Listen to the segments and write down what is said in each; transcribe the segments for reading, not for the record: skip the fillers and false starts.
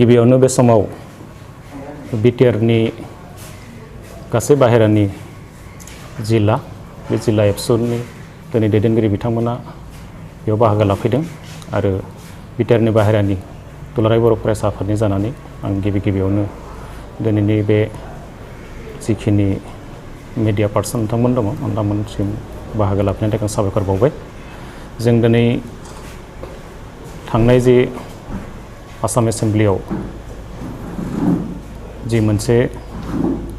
गिबियावनो बे समाव बिटिआरनि गासै बाहेरानि जिल्ला बे जिल्ला एबसुनि दिनै दैदेनगिरि बिथांमोना बेयाव बाहागो लाफैदों आरो बिटिआरनि बाहेरानि दुलाराय बर' फरायसा आफादनि जानानै आं गिबियावनो दिनैनि बे जिखिनि मिडिया पार्सन नोंथांमोन दङ नोंथांमोनसिम बाहागो लाफैनायनि थाखाय साबायखर बावबाय। जों दिनै थांनाय जे आसाम एसेम्ब्लियाव जि मोनसे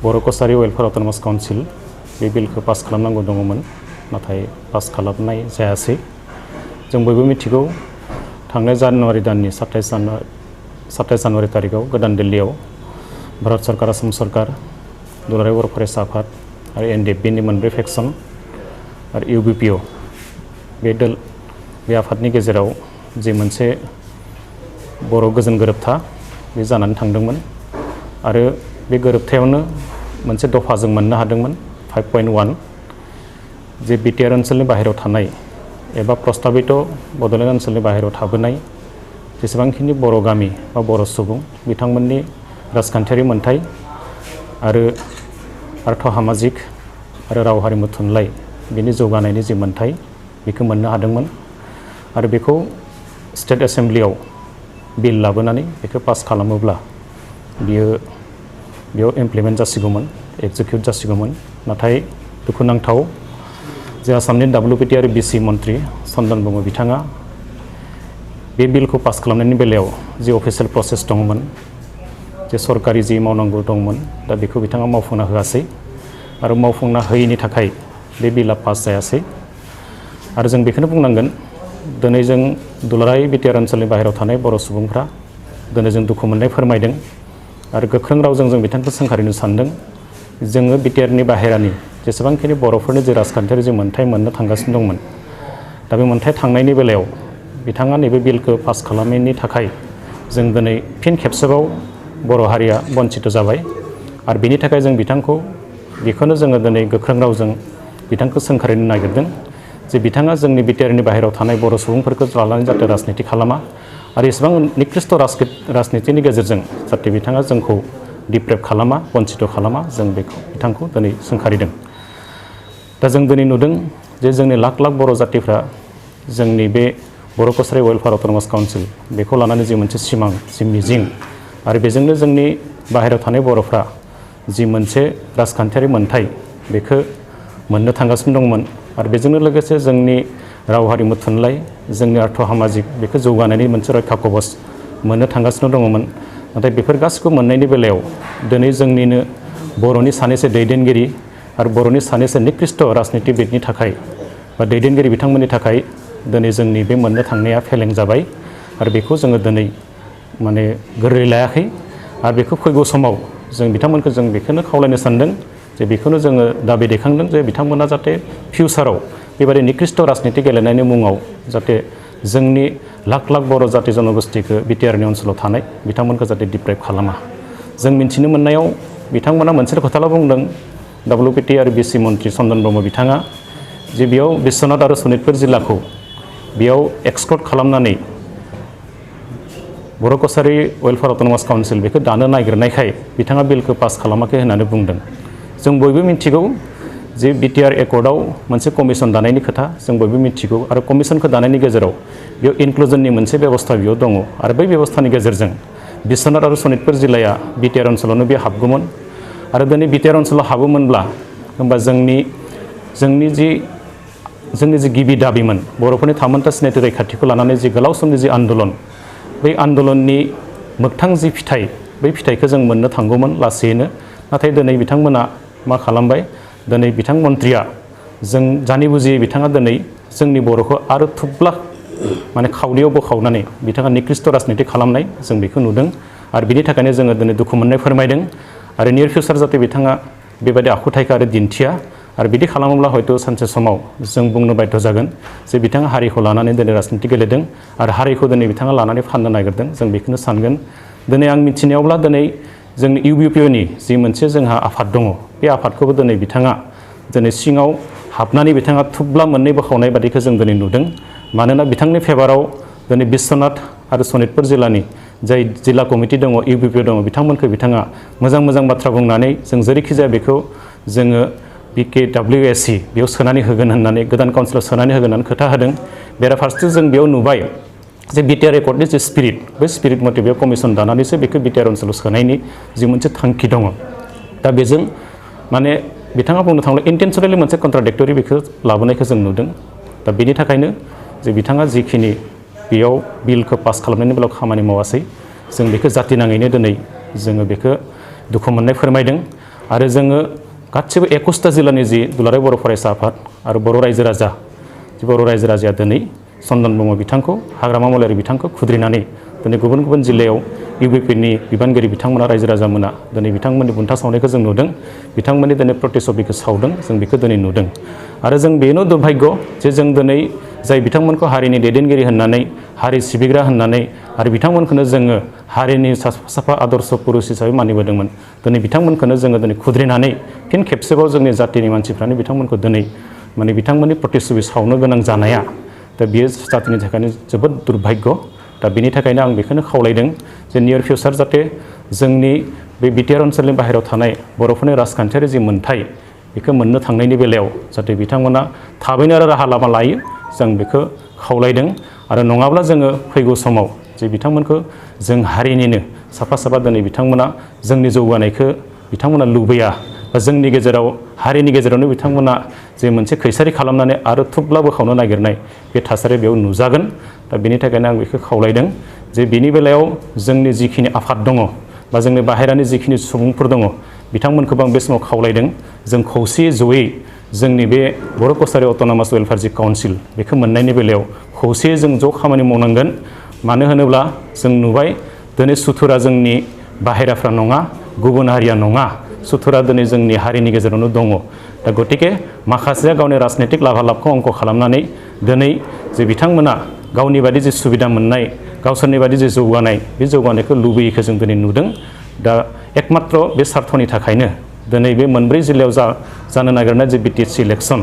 बर' कसारि वेलफेयार अट'नमास काउन्सिल बे बिलखौ पास खालामनांगौ दङमोन, नाथाय पास खालामनाय जायासै। जों बयबो मिथिगौ थांनाय जानुवारि दाननि 27 जानुवारि तारिखआव गोदान दिल्लीयाव भारत सरकार, आसाम सरकार, दुलाराय बर' फरायसा आफाद आरो एनडिएफबिनि मोनब्रै फेक्सन आरो इउबिपिअ बे आफादनि गेजेराव जि मोनसे बर' गोजोन गोरोबथा बे जानानै थांदोंमोन आरो बे गोरोबथायावनो मोनसे दफा जों मोननो हादोंमोन 5.1 जे बिटिआर ओनसोलनि बाहेरायाव थानाय एबा प्रस्ताबित बड'लेण्ड ओनसोलनि बाहेरायाव थाबोनाय जेसेबांखिनि बर' गामि बा बर' सुबुं बिथांमोननि राजखान्थियारि मोन्थाय आरो आर्थ सामाजिक आरो राव हारिमु थुनलाइ बिनि जौगानायनि जि मोन्थाय बेखौ मोननो हादोंमोन आरो बेखौ स्टेट एसेम्ब्लियाव बिल लाबोनानै बेखौ पास खालामोब्ला बेयाव इमप्लिमेन्ट जासिगौमोन, एक्जिकिउट जासिगौमोन। नाथाय दुखुनांथाव जे आसामनि WPT आरो BC मन्त्रि चन्दन ब्रह्म बिथाङा बे बिलखौ पास खालामनायनि बेलायाव जि अफिसियेल प्रसेस दङमोन, जे सरकारि जि मावनांगौ दंमोन, दा बेखौ बिथाङा मावफुंना होआसै आरो मावफुंना होयैनि थाखाय बे बिला पास जायासै। आरो जों बेखौनो बुंनांगोन दिनै जों दुलाराय बिटिआर ओनसोलनि बाहेरायाव थानाय बर' सुबुंफ्रा दिनै जों दुखु मोननाय फोरमायदों आरो गोख्रों रावजों जों बिथांखौ सोंखारिनो सानदों। जोङो बिटिआरनि बाहेरानि जेसेबांखिनि बर'फोरनि जे राजखान्थियारि जे मोन्थाय मोननो थांगासिनो दंमोन, दा बे मोन्थाय थांनायनि बेलायाव बिथाङा नैबे बिलखौ पास खालामैनि थाखाय जों दिनै फिन खेबसेबाव बर' हारिया बन्सित जाबाय आरो बेनि थाखाय जों बिथांखौ बेखौनो जोङो दिनै गोख्रों रावजों बिथांखौ सोंखारिनो नागिरदों जे बिथाङा जोंनि बिटिआरनि बाहेरायाव थानाय बर' सुबुंफोरखौ लानानै जाहाथे राजनिति खालामा आरो एसेबां निकृष्ट राजनितिनि गेजेरजों जाहाथे बिथाङा जोंखौ डिप्रेभ खालामा, बन्सित खालामा, जों बिथांखौ दिनै सोंखारिदों। दा जों दिनै नुदों जे जोंनि लाख लाख बर' जातिफ्रा जोंनि बे बर' कसारि वेलफेयार अट'नमास काउन्सिल बेखौ लानानै जि मोनसे सिमां, जि मिजिं आरो बेजोंनो जोंनि बाहेरायाव थानाय बर'फ्रा जि मोनसे राजखान्थियारि मोन्थाय बेखौ मोननो थांगासिनो दंमोन आरो बेजोंनो लोगोसे जोंनि राव हारिमु थुनलाइ, जोंनि आर्थ सामाजिक बेखौ जौगानायनि मोनसे रैखा कवच मोननो थांगासिनो दङमोन। नाथाय बेफोर गासैखौ मोननायनि बेलायाव दिनै जोंनिनो बर'नि सानैसो दैदेनगिरि आरो बर'नि सानैसो निकृष्ट राजनितिबिदनि थाखाय बा दैदेनगिरि बिथांमोननि थाखाय दिनै जोंनि बे मोननो थांनाया फेलें जाबाय आरो बेखौ जोङो दिनै माने गोरलै लायाखै आरो बेखौ फैगौ समाव जों बिथांमोनखौ जों बेखौनो खावलायनो सानदों जे बेखौनो जोङो दाबि दैखांदों जे बिथांमोना जाहाथे फिउचाराव बेबायदि निकृष्ट राजनिति गेलेनायनि मुङाव जाहाथे जोंनि लाख लाख बर' जाति जनगोष्ठिखौ बिटिआरनि ओनसोलाव थानाय बिथांमोनखौ जाहाथे डिप्रेभ खालामा। जों मिन्थिनो मोननायाव बिथांमोना मोनसे खोथाल' बुंदों, WPT आरो BC मन्त्रि चन्दन ब्रह्म बिथाङा जे बेयाव बिश्वनाथ आरो सनितपुर जिल्लाखौ बेयाव एक्सक्लुड खालामनानै बर' कसारि वेलफेयार अट'नमास काउन्सिल बेखौ दानो नागिरनायखाय बिथाङा बिलखौ पास खालामाखै होननानै बुंदों। जों बयबो मिथिगौ जे बिटिआर एकर्डआव मोनसे कमिसन दानायनि खोथा जों बयबो मिथिगौ आरो कमिसनखौ दानायनि गेजेराव बेयाव इनक्लुजननि मोनसे बेबस्था बेयाव दङ आरो बै बेबस्थानि गेजेरजों बिश्वनाथ आरो सनितपुर जिल्लाया बिटिआर ओनसोलावनो बे हाबगौमोन आरो दिनै बिटिआर ओनसोलाव हाबोमोनब्ला होमबा जोंनि जि गिबि दाबिमोन बर'फोरनि थामोनथा सिनायथि रैखाथिखौ लानानै जि गोलाव समनि जि आन्दलन, बै आन्दलननि मोगथां जि फिथाइ, बै फिथाइखौ जों मोननो थांगौमोन लासैनो। नाथाय दिनै बिथांमोना मा खालामबाय, दिनै बिथां मन्थ्रिया जों जानि बुजियै बिथाङा दिनै जोंनि बर'खौ आरो थुब्ला माने खावदैयाव बोखावनानै बिथाङा निकृष्ट राजनिति खालामनाय जों बेखौ नुदों आरो बिनि थाखायनो जोङो दिनै दुखु मोननाय फोरमायदों आरो नियर फिउचार जाहाथे बिथाङा बेबायदि आखुथायखौ आरो दिन्थिया आरो बिदि खालामोब्ला हयथ' सानसे समाव जों बुंनो बाध्य जागोन जे बिथाङा हारिखौ लानानै दिनै राजनिति गेलेदों आरो हारिखौ दिनै बिथाङा लानानै फाननो नागिरदों, जों बेखौनो सानगोन। दिनै आं मिथिनायावब्ला दिनै जोंनि इउबिपिअनि जि मोनसे जोंहा आफाद दङ, बे आफादखौबो दिनै बिथाङा दिनै सिङाव हाबनानै बिथाङा थुब्ला मोननै बोखावनाय बादिखौ जों दिनै नुदों। मानोना बिथांनि फेभाराव दिनै बिश्वनाथ आरो सनितपुर जिल्लानि जाय जिल्ला कमिटि दङ इउपिपिअ दङ बिथांमोनखौ बिथाङा मोजां मोजां बाथ्रा बुंनानै जों जेरैखि जाया बेखौ जोङो BKWSC बेयाव सोनानै होगोन होननानै गोदान काउन्सिलाव सोनानै होगोन होननानै खोथा होदों बेराफारसे जों बेयाव नुबाय जे बिटिआर एकर्डनि जे स्पिरिट बे स्पिरिट मथे बेयाव कमिसन दानानैसो बेखौ बिटिआर ओनसोलाव सोनायनि जि मोनसे थांखि दङ दा बेजों माने बिथाङा बुंनो थाङोब्ला इन्टेनसनेलि मोनसे कन्ट्राडिक्टरि बेखौ लाबोनायखौ जों नुदों दा बेनि थाखायनो जे बिथाङा जिखिनि बेयाव बिलखौ पास खालामनायनि बेलायाव खामानि मावासै जों बेखौ जाति नाङैनो दिनै जोङो बेखौ दुखु मोननाय फोरमायदों आरो जोङो गासिबो 21टा जिल्लानि जि दुलाराय बर' फरायसा आफाद आरो बर' रायजो राजा जि बर' रायजो राजाया दिनै चन्दन ब्रह्म बिथांखौ हाग्रामा महिलारि बिथांखौ खुद्रिनानै दिनै गुबुन गुबुन जिल्लायाव इउपिपिनि बिबानगिरि बिथांमोना रायजो राजामोना दिनै बिथांमोननि बुन्था सावनायखौ जों नुदों बिथांमोननि दिनै प्रतिच्छबिखौ सावदों जों बेखौ दिनै नुदों आरो जों बेनो दुर्भाग्य जे जों दिनै जाय बिथांमोनखौ हारिनि दैदेनगिरि होननानै हारि सिबिग्रा होननानै आरो बिथांमोनखौनो जोङो हारिनि साफा आदर्श पुरुष हिसाबै मानिबोदोंमोन दिनै बिथांमोनखौनो जोङो दिनै खुद्रिनानै फिन खेबसेबाव जोंनि जातिनि मानसिफ्रानो बिथांमोनखौ दिनै माने बिथांमोननि प्रतिच्छबि सावनो गोनां जानाया दा बेयो जातिनि थाखायनो जोबोद दुर्भाग्य दा बेनि थाखायनो आं बेखौनो खावलायदों जे नियर फिउचार जाहाथे जोंनि बे बिटिआर ओनसोलनि बाहेरायाव थानाय बर'फोरनि राजखान्थियारि जि मोन्थाय बेखौ मोननो थांनायनि बेलायाव जाहाथे बिथांमोना थाबैनो आरो राहा लामा लायो जों बेखौ खावलायदों आरो नङाब्ला जोङो फैगौ समाव जे बिथांमोनखौ जों हारिनिनो साफा साफा दिनै बिथांमोना जोंनि जौगानायखौ बिथांमोना लुबैया बा जोंनि गेजेराव हारिनि गेजेरावनो बिथांमोना जे मोनसे खैसारि खालामनानै आरो थुब्ला बोखावनो नागिरनाय बे थासारिया बेयाव नुजागोन दा बेनि थाखायनो आं बेखौ खावलायदों जे बेनि बेलायाव जोंनि जिखिनि आफाद दङ बा जोंनि बाहेरानि जिखिनि सुबुंफोर दङ बिथांमोनखौबो आं बे समाव खावलायदों जों खौसेयै जयै जोंनि बे बर' कसारि अट'नमास वेलफेयार जि काउन्सिल बेखौ मोननायनि बेलायाव खौसेयै जों ज' खामानि मावनांगोन मानो होनोब्ला जों नुबाय दिनै सुथुरा जोंनि बाहेराफ्रा नङा गुबुन हारिया नङा सुथुरा दिनै जोंनि हारिनि गेजेरावनो दङ दा गतिके माखासेया गावनि राजनैतिक लाभालाबखौ अंक खालामनानै दिनै जे बिथांमोना गावनि बादि जे सुबिदा मोननाय गावसोरनि बादि जे जौगानाय बे जौगानायखौ लुबैयैखौ जों दिनै नुदों दा एकमात्र बे स्वार्थनि थाखायनो दिनै बे मोनब्रै जिल्लायाव जानो नागिरनाय जे बिटिएसि इलेक्सन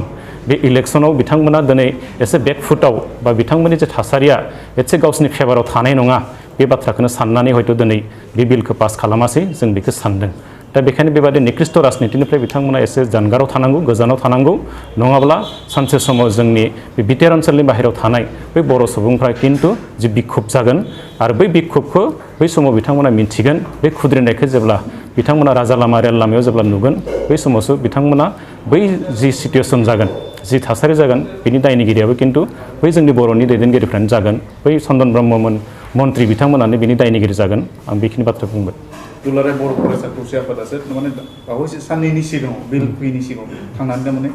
बे इलेक्सनाव बिथांमोना दिनै एसे बेकफुटाव बा बिथांमोननि जे थासारिया एसे गावसोरनि फेभाराव थानाय नङा बे बाथ्राखौनो साननानै हयथ' दिनै बे बिलखौ पास खालामासै जों बेखौ सानदों दा बेखायनो बेबादि निकृष्ट राजनितिनिफ्राय बिथांमोना एसे जानगाराव थानांगौ गोजानाव थानांगौ नङाब्ला सानसे समाव जोंनि बे बिटिआर ओनसोलनि बाहेरायाव थानाय बै बर' सुबुंफ्रा खिन्थु जि बिक्षुब्ध जागोन आरो बै बिक्षुब्धखौ बै समाव बिथांमोना मिन्थिगोन बे खुद्रिनायखौ जेब्ला बिथांमोना राजा लामा रेल लामायाव जेब्ला नुगोन बै समावसो बिथांमोना बै जि सिटुएसन जागोन जि थासारि जागोन बिनि दायनिगिरियाबो खिन्थु बै जोंनि बर'नि दैदेनगिरिफ्रानो जागोन बै चन्दन ब्रह्ममोन मन्त्रि बिथांमोनानो बिनि दायनिगिरि जागोन आं बेखिनि बाथ्रा बुंबाय दुलाराय बर' फरायसा खौसे आफादासो माने बावैसो साननैनि सिगाङाव बिल फैयैनि सिगाङाव थांनानै थारमाने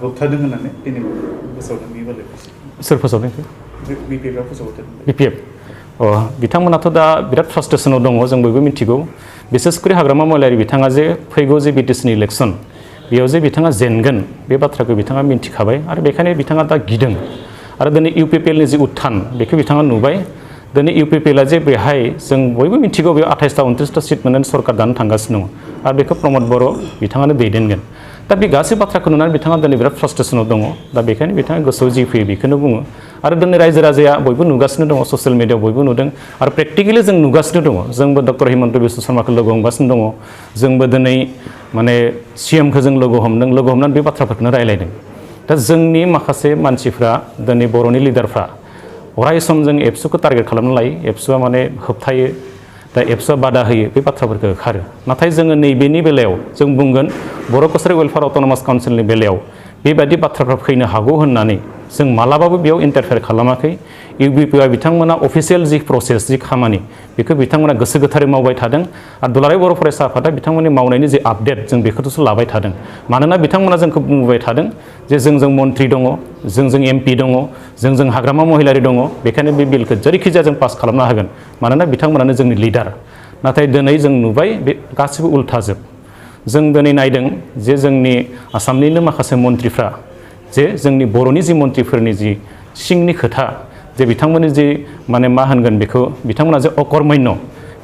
होबथादों होननानै दिनै फोसावदों बे बेलायाव सोर फोसावदों बिपिएफआ फोसावदों बिपिएफ बिथांमोनाथ' दा बिराद फ्रास्ट्रेसनाव दङ जों बयबो मिथिगौ बिसेसकरि हाग्रामा महिलारि बिथाङा जे फैगौ जे बिटिसिनि इलेक्सन बेयाव जे बिथाङा जेनगोन बे बाथ्राखौ बिथाङा मिन्थिखाबाय आरो बेखायनो बिथाङा दा गिदों आरो दिनै इउपिपिएलनि जि उत्थान बेखौ बिथाङा नुबाय दिनै इउपिपिएलआ जे बेहाय जों बयबो मिथिगौ बेयाव 28टा 29टा सिट मोननानै सरकार दानो थांगासिनो दङ आरो बेखौ प्रमद बर' बिथाङानो दैदेनगोन दा बे गासै बाथ्राखौ नुनानै बिथाङा दिनै बिराद फ्रास्ट्रेसनाव दङ दा बेखायनो बिथाङा गोसोआव जि फैयो बेखौनो बुङो आरो दिनै रायजो राजाया बयबो नुगासिनो दङ ससियेल मिडियाआव बयबो नुदों आरो प्रेक्टिकेलि जों नुगासिनो दङ जोंबो डक्टर हिमन्त बिश्व शर्माखौ लोगो हमगासिनो दङ जोंबो दिनै माने सिएमखौ जों लोगो हमनानै बे बाथ्राफोरखौनो रायलायदों दा जोंनि माखासे मानसिफ्रा दिनै बर'नि लिडारफ्रा अराय सम जों एबसुखौ टारगेट खालामना लायो एबसुआ माने होबथायो दा एबसुआ बादा होयो बे बाथ्राफोरखौ होखारो नाथाय जोङो नैबेनि बेलायाव जों बुंगोन बर' कसारि वेलफेयार अट'नमास काउन्सिलनि बेलायाव बेबायदि बाथ्राफ्रा फैनो हागौ होननानै जों मालाबाबो बेयाव इन्टारफेयार खालामाखै इउपिपिआ बिथांमोना अफिसियेल जि प्रसेस जि खामानि बेखौ बिथांमोना गोसो गोथारै मावबाय थादों आरो दुलाराय बर' फरायसा आफादा बिथांमोननि मावनायनि जे आपडेट जों बेखौसो लाबाय थादों मानोना बिथांमोना जोंखौ बुंबाय थादों जे जोंजों मन्त्रि दङ जोंजों एमपि दङ जोंजों हाग्रामा महिलारि दङ बेखायनो बे बिलखौ जेरैखि जाया जों पास खालामना होगोन मानोना बिथांमोनानो जोंनि लिडार नाथाय दिनै जों नुबाय बे गासिबो उल्थाजोब जों दिनै नायदों जे जोंनि आसामनिनो माखासे मन्त्रिफ्रा जे जोंनि बर'नि जि मन्त्रिफोरनि जि सिंनि खोथा जे बिथांमोननि जि माने मा होनगोन बेखौ बिथांमोना जे अकर्मण्य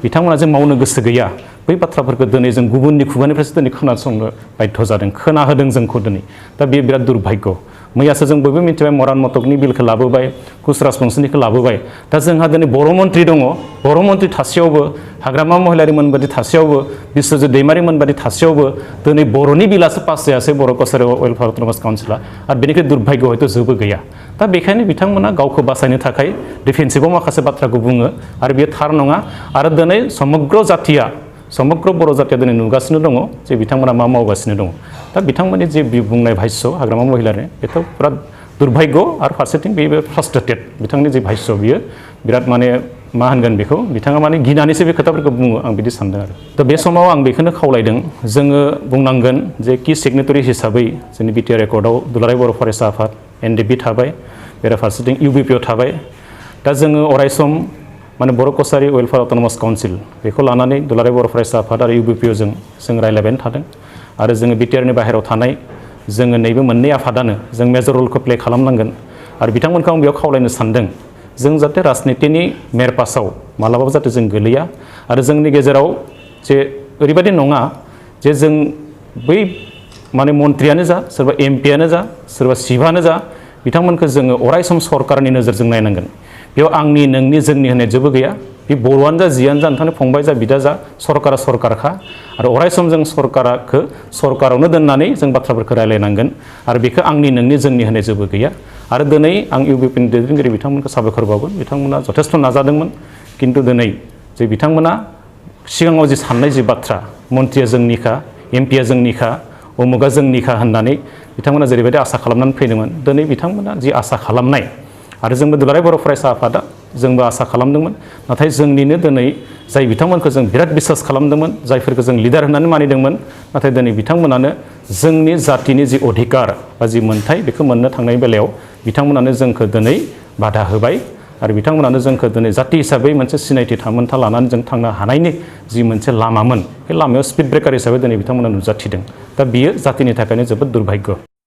बिथांमोना जे मावनो गोसो गैया बै बाथ्राफोरखौ दिनै जों गुबुननि खुगानिफ्रायसो दिनै खोनासंनो बाध्य जादों खोनाहोदों जोंखौ दिनै दा बे बिराद दुर्भाग्य मैयासो जों बयबो मिथिबाय मरान मटकनि बिलखौ लाबोबाय कुच राजबंशीनिखौ लाबोबाय दा जोंहा दिनै बर' मन्त्रि दङ बर' मन्त्रि थासेयावबो हाग्रामा महिलारिमोन बादि थासेयावबो बिश्वजित दैमारिमोन बादि थासेयावबो दिनै बर'नि बिलासो पास जायासै बर' कसारि वेलफेयार अट'नमास काउन्सिला आरो बेनिख्रुइ दुर्भाग्य हयथ' जेबो गैया दा बेखायनो बिथांमोना गावखौ बासायनो थाखाय डिफेन्सिभआव माखासे बाथ्राखौ बुङो आरो बेयो थार नङा आरो दिनै समग्र बर' जाथिया दिनै नुगासिनो दङ जे बिथांमोना मा मावगासिनो दङ दा बिथांमोननि जे बुंनाय भाष्य हाग्रामा महिलारि बेथ' बिराद दुर्भाग्य आरो फारसेथिं बे फ्रास्ट्रेटेड बिथांनि जे भाष्य बियो बिराद माने मा होनगोन बेखौ बिथाङा माने गिनानैसो बे खोथाफोरखौ बुङो आं बिदि सानदों आरो दा बे समाव आं बेखौनो खावलायदों जोङो बुंनांगोन जे कि सिगनेटरि हिसाबै जोंनि बिटिआर एकर्डआव दुलाराय बर' फरायसा आफाद एनडिएफबि थाबाय बेराफारसेथिं इउबिपिअ थाबाय दा जोङो अरायसम माने बर' कसारि वेलफेयार अट'नमास काउन्सिल बेखौ लानानै दुलाराय बर' फरायसा आफाद आरो इउबिपिअजों जों रायज्लायबायानो थादों आरो जोङो बिटिआरनि बाहेरायाव थानाय जोङो नैबे मोननै आफादानो जों मेजर रलखौ प्ले खालामनांगोन आरो बिथांमोनखौ आं बेयाव खावलायनो सानदों जों जाहाथे राजनितिनि मेरपासाव मालाबाबो जाहाथे जों गोलैया आरो जोंनि गेजेराव जे ओरैबायदि नङा जे जों बै माने मन्थ्रियानो जा सोरबा एमपियानो जा सोरबा सिफआनो जा बिथांमोनखौ जोङो अरायसम सरकारनि नोजोरजों नायनांगोन बेयाव आंनि नोंनि जोंनि होननाय जेबो गैया बे बर'आनो जा जियानो जा नोंथांनि फंबाय जा बिदा जा सरकारा सरकारखा आरो अरायसम जों सरकारखौ सरकारावनो दोननानै जों बाथ्राफोरखौ रायलायनांगोन आरो बेखौ आंनि नोंनि जोंनि होननाय जेबो गैया आरो दिनै आं इउबिपिनि दैदेनगिरि बिथांमोनखौ साबायखर बावगोन बिथांमोना जथेस्थ' नाजादोंमोन खिन्थु दिनै जे बिथांमोना सिगाङाव जि साननाय जि बाथ्रा मन्थ्रिया जोंनिखा एमपिया जोंनिखा उमुगा जोंनिखा होननानै बिथांमोना जेरैबायदि आसा खालामनानै फैदोंमोन दिनै बिथांमोना जि आसा खालामनाय आरो जोंबो दुलाराय बर' फरायसा आफादा जोंबो आसा खालामदोंमोन नाथाय जोंनिनो दिनै जाय बिथांमोनखौ जों बिराद बिसास खालामदोंमोन जायफोरखौ जों लिडार होननानै मानिदोंमोन नाथाय दिनै बिथांमोनानो जोंनि जातिनि जि अधिकार बा जि मोन्थाय बेखौ मोननो थांनायनि बेलायाव बिथांमोनानो जोंखौ दिनै बाधा होबाय आरो बिथांमोनानो जोंखौ दिनै जाति हिसाबै मोनसे सिनायथि थामोनथा लानानै जों थांनो हानायनि जि मोनसे लामामोन बे लामायाव स्पिड ब्रेकार हिसाबै दिनै बिथांमोना नुजाथिदों दा बियो जातिनि थाखायनो जोबोद दुर्भाग्य